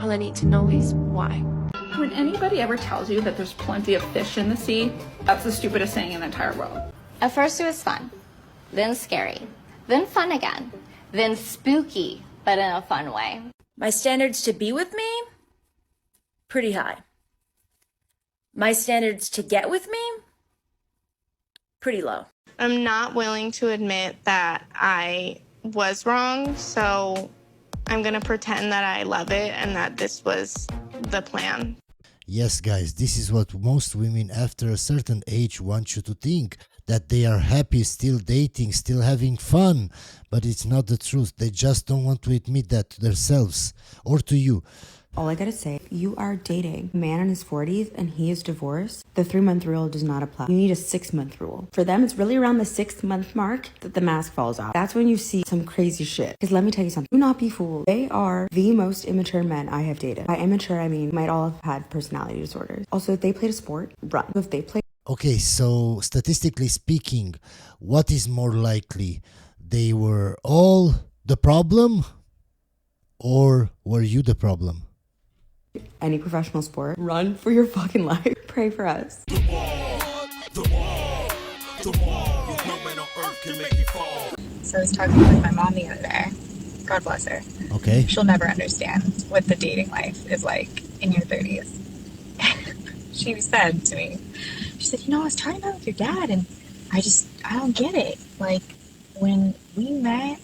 All I need to know is why. When anybody ever tells you that there's plenty of fish in the sea, that's the stupidest saying in the entire world. At first it was fun, then scary, then fun again, then spooky, but in a fun way. My standards to be with me? Pretty high. My standards to get with me? Pretty low. I'm not willing to admit that I was wrong, so I'm gonna pretend that I love it and that this was the plan. Yes, guys, this is what most women after a certain age want you to think, that they are happy, still dating, still having fun. But it's not the truth. They just don't want to admit that to themselves or to you. All I gotta say, you are dating a man in his 40s and he is divorced. The 3-month rule does not apply. You need a 6-month rule. For them, it's really around the 6-month mark that the mask falls off. That's when you see some crazy shit. Because let me tell you something, do not be fooled. They are the most immature men I have dated. By immature, I mean, might all have had personality disorders. Also, if they played a sport, run. If they play. Okay, so statistically speaking, what is more likely? They were all the problem, or were you the problem? Any professional sport, run for your fucking life. Pray for us. So I was talking with my mom the other day. God bless her. Okay. She'll never understand what the dating life is like in your 30s. She said to me, she said, I was talking about it with your dad and I don't get it. Like, when we met,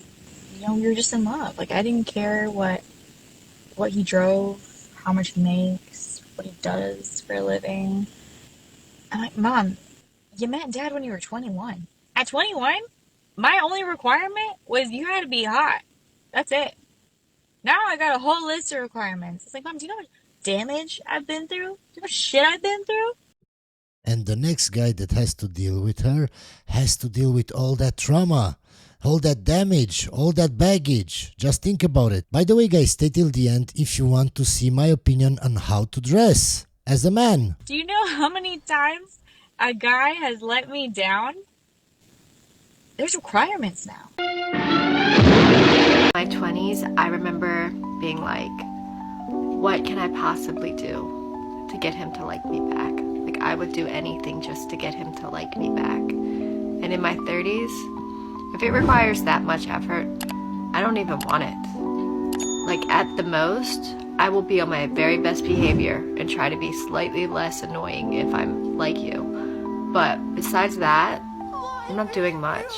we were just in love. Like, I didn't care what he drove, how much he makes, what he does for a living. I'm like, Mom, you met Dad when you were 21. At 21, my only requirement was you had to be hot. That's it. Now I got a whole list of requirements. It's like, Mom, do you know how much damage I've been through? Do you know how much shit I've been through? And the next guy that has to deal with her has to deal with all that trauma, all that damage, all that baggage. Just think about it. By the way, guys, stay till the end if you want to see my opinion on how to dress as a man. Do you know how many times a guy has let me down? There's requirements now. In my 20s, I remember being like, what can I possibly do to get him to like me back? Like, I would do anything just to get him to like me back. And in my 30s, if it requires that much effort, I don't even want it. Like, at the most, I will be on my very best behavior and try to be slightly less annoying if I'm like you. But besides that, I'm not doing much.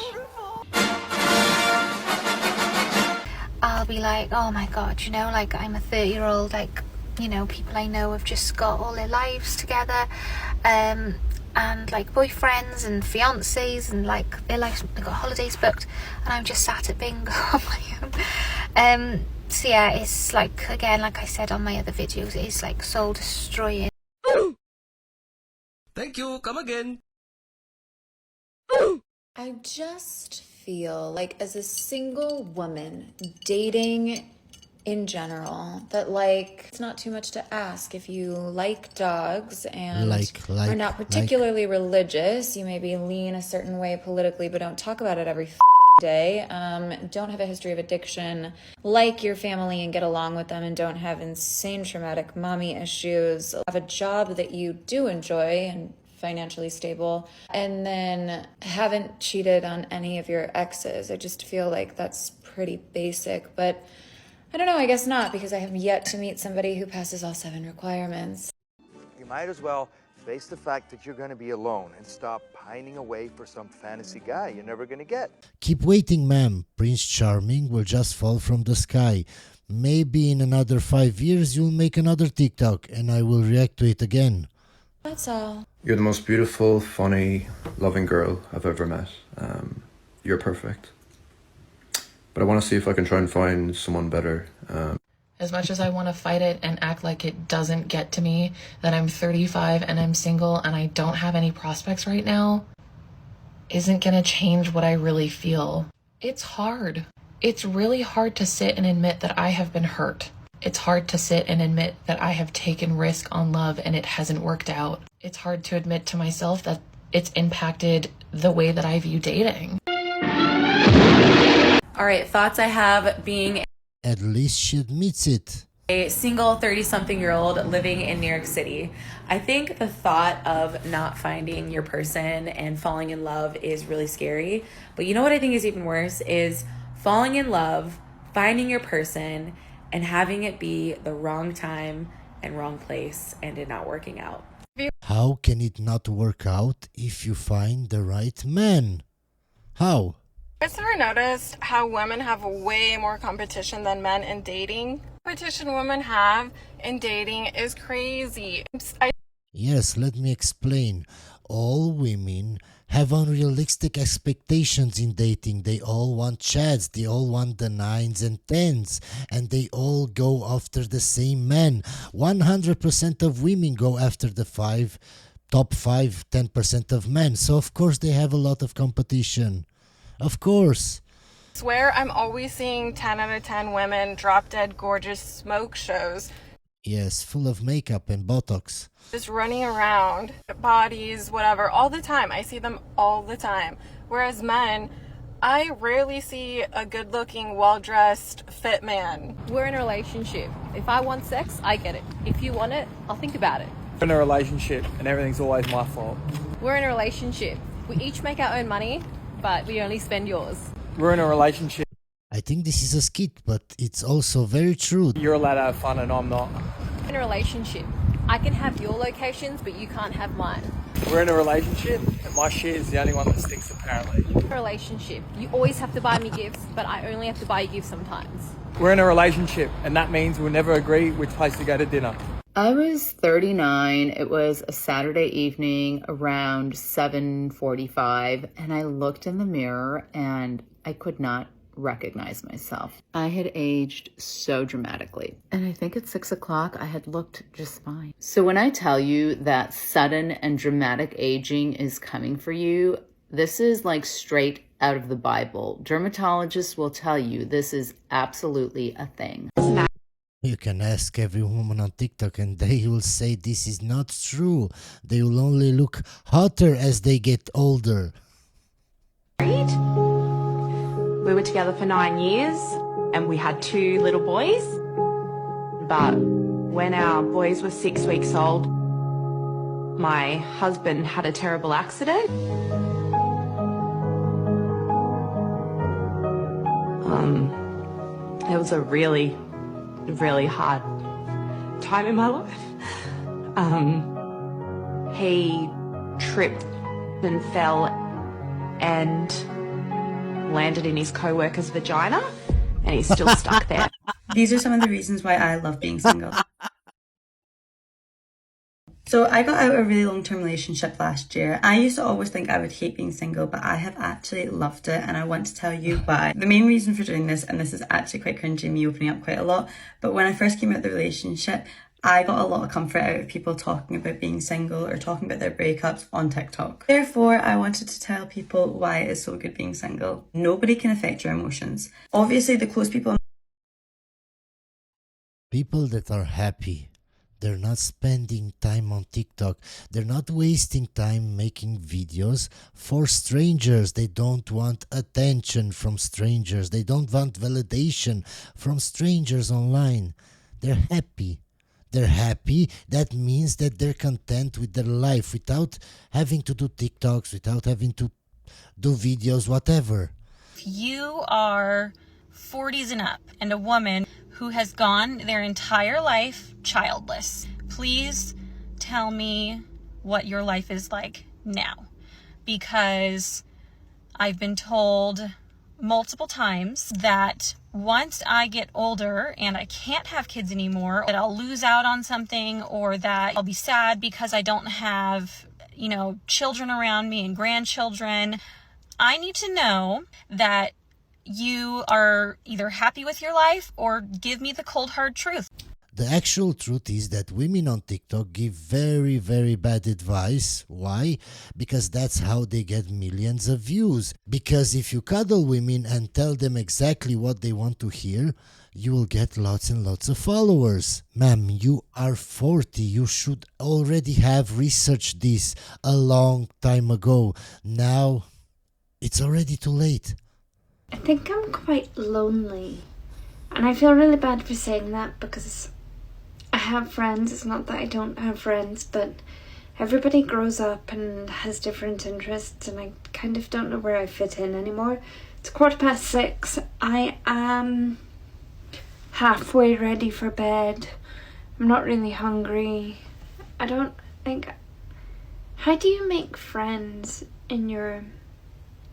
I'll be like, oh my god, like I'm a 30-year-old, like, people I know have just got all their lives together, and like boyfriends and fiancés and like their lives, they've got holidays booked, and I'm just sat at bingo on my own. So yeah, it's like, again, like I said on my other videos, it's like soul destroying. Thank you, come again. I just feel like, as a single woman dating in general, that like it's not too much to ask. If you like dogs and are not particularly religious, you maybe lean a certain way politically, but don't talk about it every day, don't have a history of addiction, like your family and get along with them, and don't have insane traumatic mommy issues, have a job that you do enjoy and financially stable, and then haven't cheated on any of your exes. I just feel like that's pretty basic, but I don't know, I guess not, because I have yet to meet somebody who passes all 7 requirements. You might as well face the fact that you're going to be alone and stop pining away for some fantasy guy you're never going to get. Keep waiting, ma'am. Prince Charming will just fall from the sky. Maybe in another 5 years you'll make another TikTok and I will react to it again. That's all. You're the most beautiful, funny, loving girl I've ever met. You're perfect. But I want to see if I can try and find someone better. As much as I want to fight it and act like it doesn't get to me, that I'm 35 and I'm single and I don't have any prospects right now, isn't going to change what I really feel. It's hard. It's really hard to sit and admit that I have been hurt. It's hard to sit and admit that I have taken risk on love and it hasn't worked out. It's hard to admit to myself that it's impacted the way that I view dating. All right, thoughts I have being At least she admits it. A single 30-something-year-old living in New York City. I think the thought of not finding your person and falling in love is really scary. But you know what I think is even worse is falling in love, finding your person, and having it be the wrong time and wrong place and it not working out. How can it not work out if you find the right man? How? Have you ever noticed how women have way more competition than men in dating? Competition women have in dating is crazy. Yes, let me explain. All women have unrealistic expectations in dating. They all want chads, they all want the 9s and 10s, and they all go after the same men. 100% of women go after the top 5, 10% of men. So of course they have a lot of competition. Of course. I swear I'm always seeing 10 out of 10 women drop dead gorgeous smoke shows. Yes, full of makeup and Botox. Just running around, bodies, whatever, all the time. I see them all the time. Whereas men, I rarely see a good-looking, well-dressed, fit man. We're in a relationship. If I want sex, I get it. If you want it, I'll think about it. We're in a relationship and everything's always my fault. We're in a relationship. We each make our own money, but we only spend yours. We're in a relationship. I think this is a skit, but it's also very true. You're allowed to have fun and I'm not. In a relationship. I can have your locations, but you can't have mine. We're in a relationship and my shit is the only one that stinks apparently. A relationship. You always have to buy me gifts, but I only have to buy you gifts sometimes. We're in a relationship and that means we'll never agree which place to go to dinner. I was 39. It was a Saturday evening around 7:45, and I looked in the mirror and I could not recognize myself. I had aged so dramatically. And I think at 6 o'clock, I had looked just fine. So when I tell you that sudden and dramatic aging is coming for you, this is like straight out of the Bible. Dermatologists will tell you this is absolutely a thing. You can ask every woman on TikTok and they will say this is not true. They will only look hotter as they get older. We were together for 9 years and we had 2 little boys. But when our boys were 6 weeks old, my husband had a terrible accident. It was a really hard time in my life. He tripped and fell and landed in his co-worker's vagina and he's still stuck there. These are some of the reasons why I love being single. So I got out of a really long-term relationship last year. I used to always think I would hate being single, but I have actually loved it and I want to tell you why. The main reason for doing this, and this is actually quite cringy, me opening up quite a lot, but when I first came out of the relationship, I got a lot of comfort out of people talking about being single or talking about their breakups on TikTok. Therefore, I wanted to tell people why it is so good being single. Nobody can affect your emotions. Obviously, the close people... People that are happy. They're not spending time on TikTok. They're not wasting time making videos for strangers. They don't want attention from strangers. They don't want validation from strangers online. They're happy. They're happy. That means that they're content with their life without having to do TikToks, without having to do videos, whatever. If you are 40s and up and a woman who has gone their entire life childless, please tell me what your life is like now, because I've been told multiple times that once I get older and I can't have kids anymore, that I'll lose out on something, or that I'll be sad because I don't have, children around me and grandchildren. I need to know that you are either happy with your life or give me the cold hard truth. The actual truth is that women on TikTok give very, very bad advice. Why? Because that's how they get millions of views. Because if you cuddle women and tell them exactly what they want to hear, you will get lots and lots of followers. Ma'am, you are 40. You should already have researched this a long time ago. Now, it's already too late. I think I'm quite lonely. And I feel really bad for saying that because have friends. It's not that I don't have friends, but everybody grows up and has different interests, and I kind of don't know where I fit in anymore. It's 6:15. I am halfway ready for bed. I'm not really hungry. I don't think... How do you make friends in your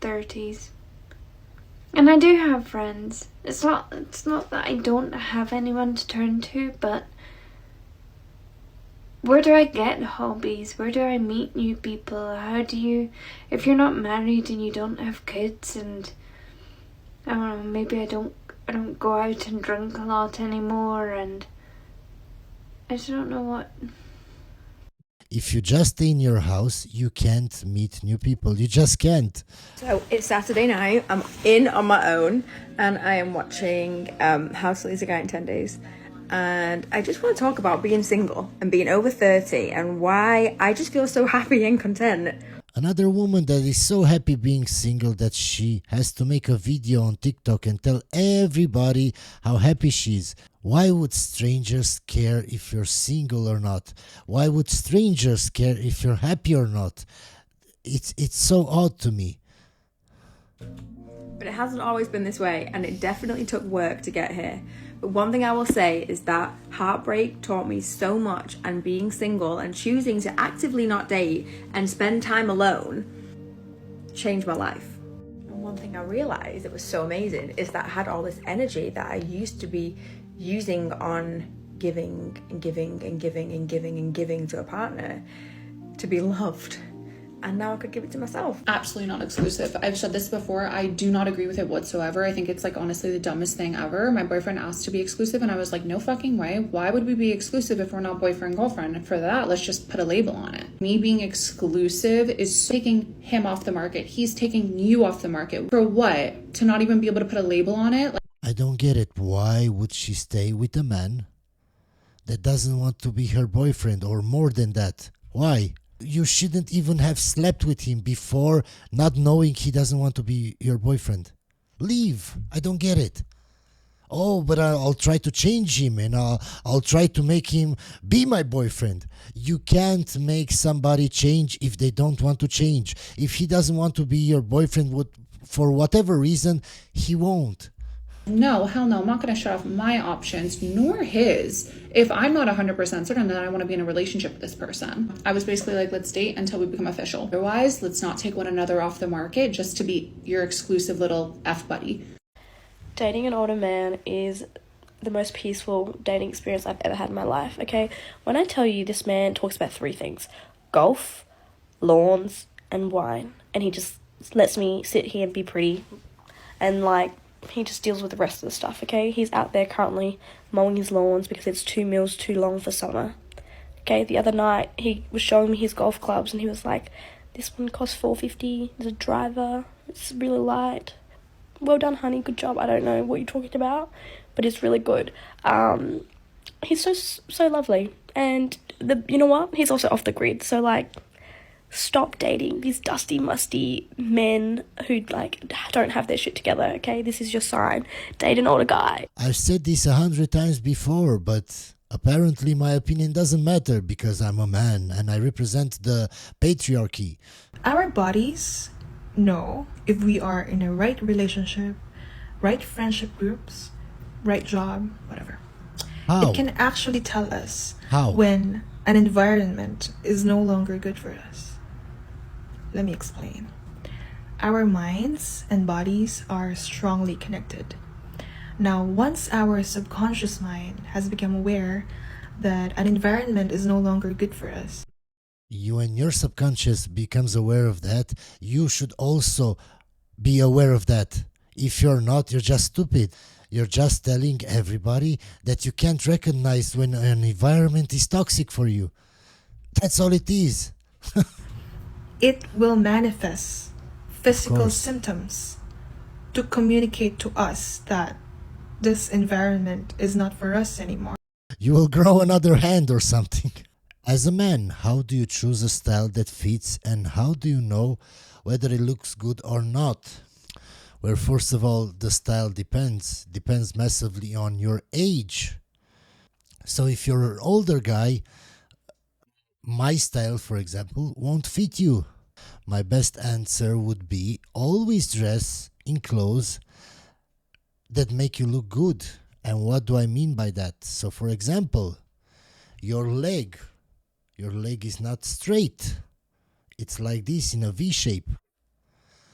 30s? And I do have friends. It's not that I don't have anyone to turn to, but where do I get hobbies? Where do I meet new people? How do you... If you're not married and you don't have kids, and I don't know, maybe I don't go out and drink a lot anymore, and I just don't know what... If you just stay in your house, you can't meet new people. You just can't. So it's Saturday night. I'm in on my own, and I am watching How to Lose a Guy in 10 Days. And I just want to talk about being single and being over 30 and why I just feel so happy and content. Another woman that is so happy being single that she has to make a video on TikTok and tell everybody how happy she is. Why would strangers care if you're single or not? Why would strangers care if you're happy or not? It's so odd to me. But it hasn't always been this way, and it definitely took work to get here. But one thing I will say is that Heartbreak taught me so much, and being single and choosing to actively not date and spend time alone changed my life. And one thing I realized that was so amazing is that I had all this energy that I used to be using on giving and giving and giving and giving and giving to a partner to be loved. And now I could give it to myself. Absolutely not exclusive. I've said this before. I do not agree with it whatsoever. I think it's like honestly the dumbest thing ever. My boyfriend asked to be exclusive and I was like, no fucking way. Why would we be exclusive if we're not boyfriend girlfriend? And for that, let's just put a label on it. Me being exclusive is taking him off the market. He's taking you off the market. For what? To not even be able to put a label on it? I don't get it. Why would she stay with a man that doesn't want to be her boyfriend, or more than that? Why? You shouldn't even have slept with him before, not knowing he doesn't want to be your boyfriend. Leave. I don't get it. Oh, but I'll try to change him, and I'll try to make him be my boyfriend. You can't make somebody change if they don't want to change. If he doesn't want to be your boyfriend for whatever reason, he won't. No, hell no. I'm not going to shut off my options, nor his. If I'm not 100% certain that I want to be in a relationship with this person. I was basically like, let's date until we become official. Otherwise, let's not take one another off the market just to be your exclusive little F buddy. Dating an older man is the most peaceful dating experience I've ever had in my life, okay? When I tell you this man talks about 3 things: golf, lawns, and wine. And he just lets me sit here and be pretty. And like, he just deals with the rest of the stuff, okay? He's out there currently mowing his lawns because it's 2 meals too long for summer. Okay, the other night he was showing me his golf clubs and he was like, this one costs $4.50, there's a driver, it's really light. Well done, honey, good job. I don't know what you're talking about, but it's really good. He's so lovely. And you know what? He's also off the grid, so like, stop dating these dusty, musty men who like don't have their shit together, okay? This is your sign. Date an older guy. I've said this 100 times before, but apparently my opinion doesn't matter because I'm a man and I represent the patriarchy. Our bodies know if we are in a right relationship, right friendship groups, right job, whatever. How? It can actually tell us How? when an environment is no longer good for us. Let me explain. Our minds and bodies are strongly connected. Now, once our subconscious mind has become aware that an environment is no longer good for us, you and your subconscious becomes aware of that, you should also be aware of that. If you're not, you're just stupid. You're just telling everybody that you can't recognize when an environment is toxic for you. That's all it is. it will manifest physical symptoms to communicate to us that this environment is not for us anymore. You will grow another hand or something. As a man, how do you choose a style that fits, and how do you know whether it looks good or not? Well, first of all, the style depends massively on your age. So if you're an older guy, my style, for example, won't fit you. My best answer would be always dress in clothes that make you look good. And what do I mean by that? So for example, your leg is not straight. It's like this in a V shape.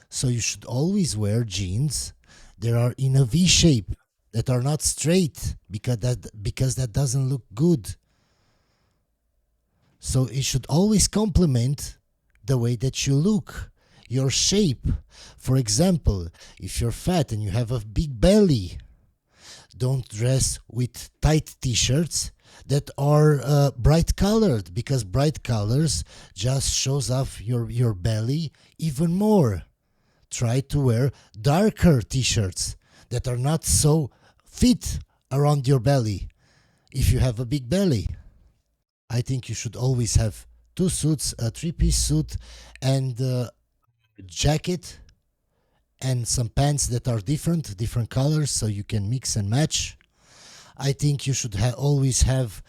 So you should always wear jeans that are in a V shape, that are not straight, because that doesn't look good. So it should always complement the way that you look, your shape. For example, if you're fat and you have a big belly, don't dress with tight t-shirts that are bright colored, because bright colors just shows off your belly even more. Try to wear darker t-shirts that are not so fit around your belly if you have a big belly. I think you should always have 2 suits, a 3-piece suit, and a jacket, and some pants that are different colors, so you can mix and match. I think you should always have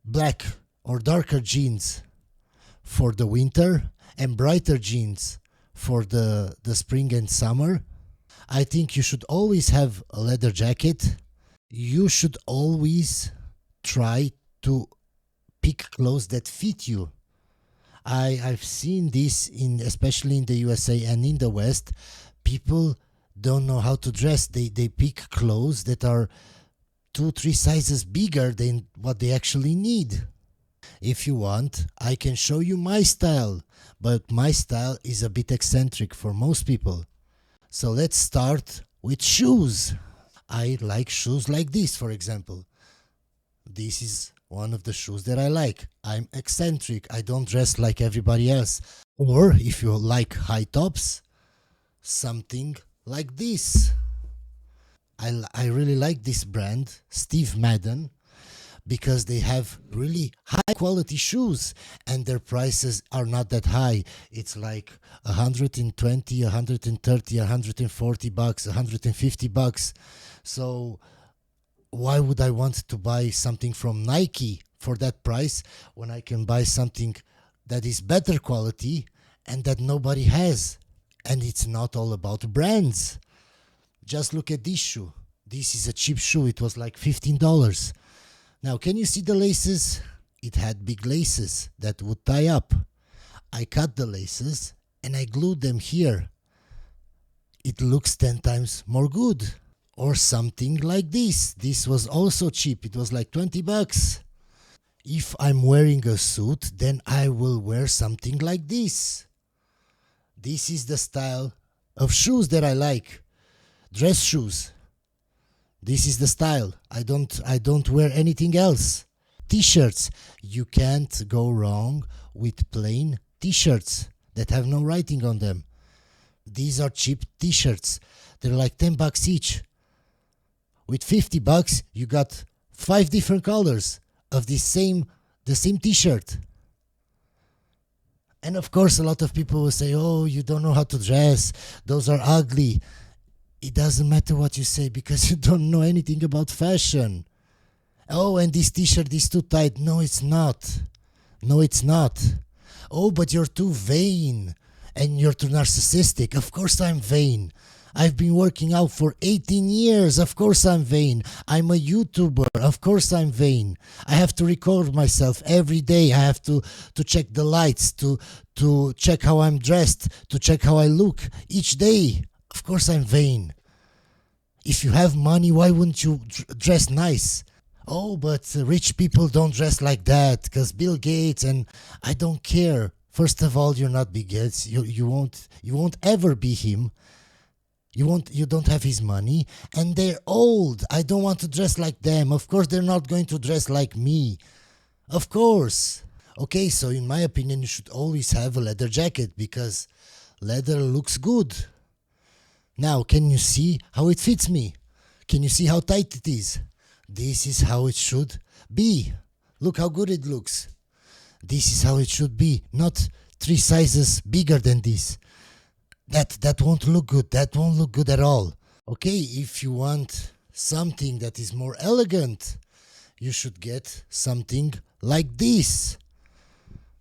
black or darker jeans for the winter and brighter jeans for the spring and summer. I think you should always have a leather jacket. You should always try to pick clothes that fit you. I've seen this especially in the USA and in the West. People don't know how to dress. They pick clothes that are 2-3 sizes bigger than what they actually need. If you want, I can show you my style, but my style is a bit eccentric for most people. So let's start with shoes. I like shoes like this, for example. This is one of the shoes that I like. I'm eccentric. I don't dress like everybody else. Or if you like high tops, something like this. I really like this brand, Steve Madden, because they have really high quality shoes and their prices are not that high. It's like $120, $130, $140, $150. So why would I want to buy something from Nike for that price when I can buy something that is better quality and that nobody has? And it's not all about brands. Just look at this shoe. This is a cheap shoe. It was like $15. Now, can you see the laces? It had big laces that would tie up. I cut the laces and I glued them here. It looks 10 times more good. Or something like this. This was also cheap. It was like $20. If I'm wearing a suit, then I will wear something like this. This is the style of shoes that I like. Dress shoes. This is the style. I don't wear anything else. T-shirts. You can't go wrong with plain t-shirts that have no writing on them. These are cheap t-shirts. They're like $10 each. With $50, you got 5 different colors of the same t-shirt. And of course, a lot of people will say, oh, you don't know how to dress. Those are ugly. It doesn't matter what you say because you don't know anything about fashion. Oh, and this t-shirt is too tight. No, it's not. No, it's not. Oh, but you're too vain and you're too narcissistic. Of course I'm vain. I've been working out for 18 years. Of course I'm vain. I'm a YouTuber. Of course I'm vain. I have to record myself every day. I have to check the lights, to check how I'm dressed, to check how I look each day. Of course I'm vain. If you have money, why wouldn't you dress nice? Oh, but rich people don't dress like that because Bill Gates, and I don't care. First of all, you're not Bill Gates. You won't ever be him. You don't have his money, and they're old. I don't want to dress like them. Of course, they're not going to dress like me. Of course. Okay, so in my opinion, you should always have a leather jacket because leather looks good. Now, can you see how it fits me? Can you see how tight it is? This is how it should be. Look how good it looks. This is how it should be, not 3 sizes bigger than this. That won't look good. That won't look good at all. Okay, if you want something that is more elegant, you should get something like this.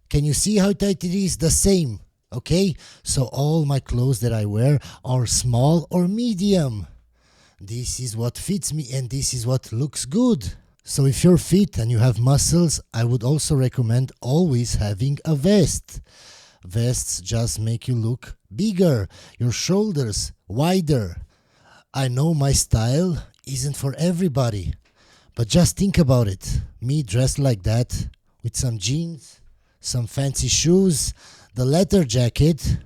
Can you see how tight it is? The same. Okay, so all my clothes that I wear are small or medium. This is what fits me and this is what looks good. So if you're fit and you have muscles, I would also recommend always having a vest. Vests just make you look bigger, your shoulders wider. I know my style isn't for everybody, but just think about it. Me dressed like that, with some jeans, some fancy shoes, the leather jacket,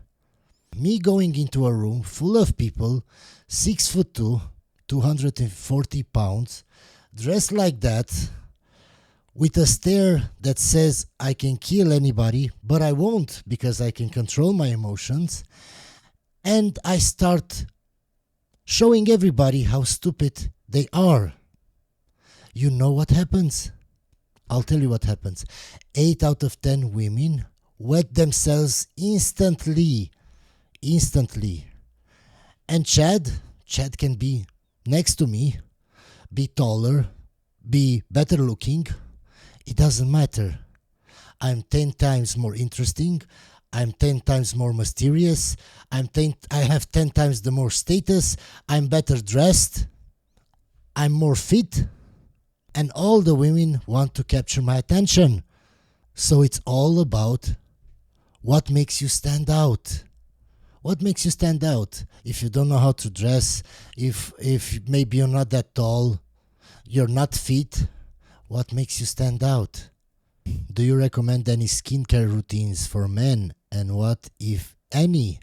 me going into a room full of people, 6'2", 240 pounds, dressed like that, with a stare that says I can kill anybody, but I won't because I can control my emotions, and I start showing everybody how stupid they are. You know what happens? I'll tell you what happens. 8 out of 10 women wet themselves instantly. And Chad can be next to me, be taller, be better looking. It doesn't matter. I'm 10 times more interesting. I'm 10 times more mysterious. I have 10 times the more status. I'm better dressed. I'm more fit. And all the women want to capture my attention. So it's all about what makes you stand out. What makes you stand out? If you don't know how to dress, if maybe you're not that tall, you're not fit, what makes you stand out? Do you recommend any skincare routines for men, and what, if any?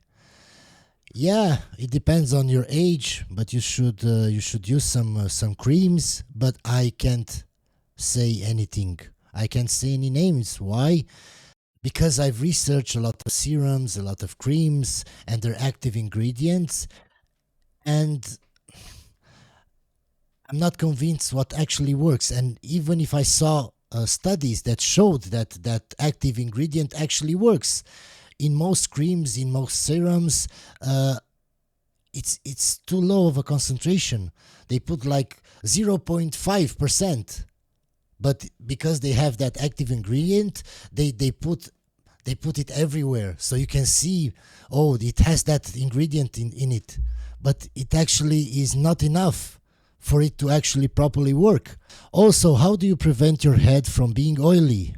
Yeah, it depends on your age, but you should use some creams. But I can't say anything. I can't say any names. Why? Because I've researched a lot of serums, a lot of creams, and their active ingredients, and I'm not convinced what actually works. And even if I saw studies that showed that active ingredient actually works, in most creams, in most serums, it's too low of a concentration. They put like 0.5%, but because they have that active ingredient, they put it everywhere, so you can see, oh, it has that ingredient in it, but it actually is not enough for it to actually properly work. Also, how do you prevent your head from being oily?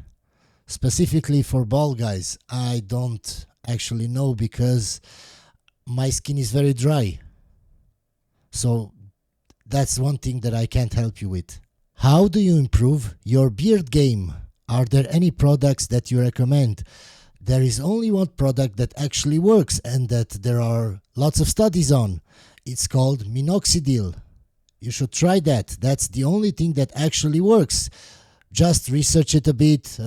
Specifically for bald guys, I don't actually know because my skin is very dry. So that's one thing that I can't help you with. How do you improve your beard game? Are there any products that you recommend? There is only one product that actually works and that there are lots of studies on. It's called minoxidil. You should try that. That's the only thing that actually works. Just research it a bit,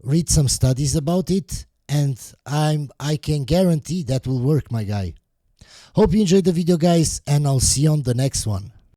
read some studies about it, and I can guarantee that will work, my guy. Hope you enjoyed the video, guys, and I'll see you on the next one.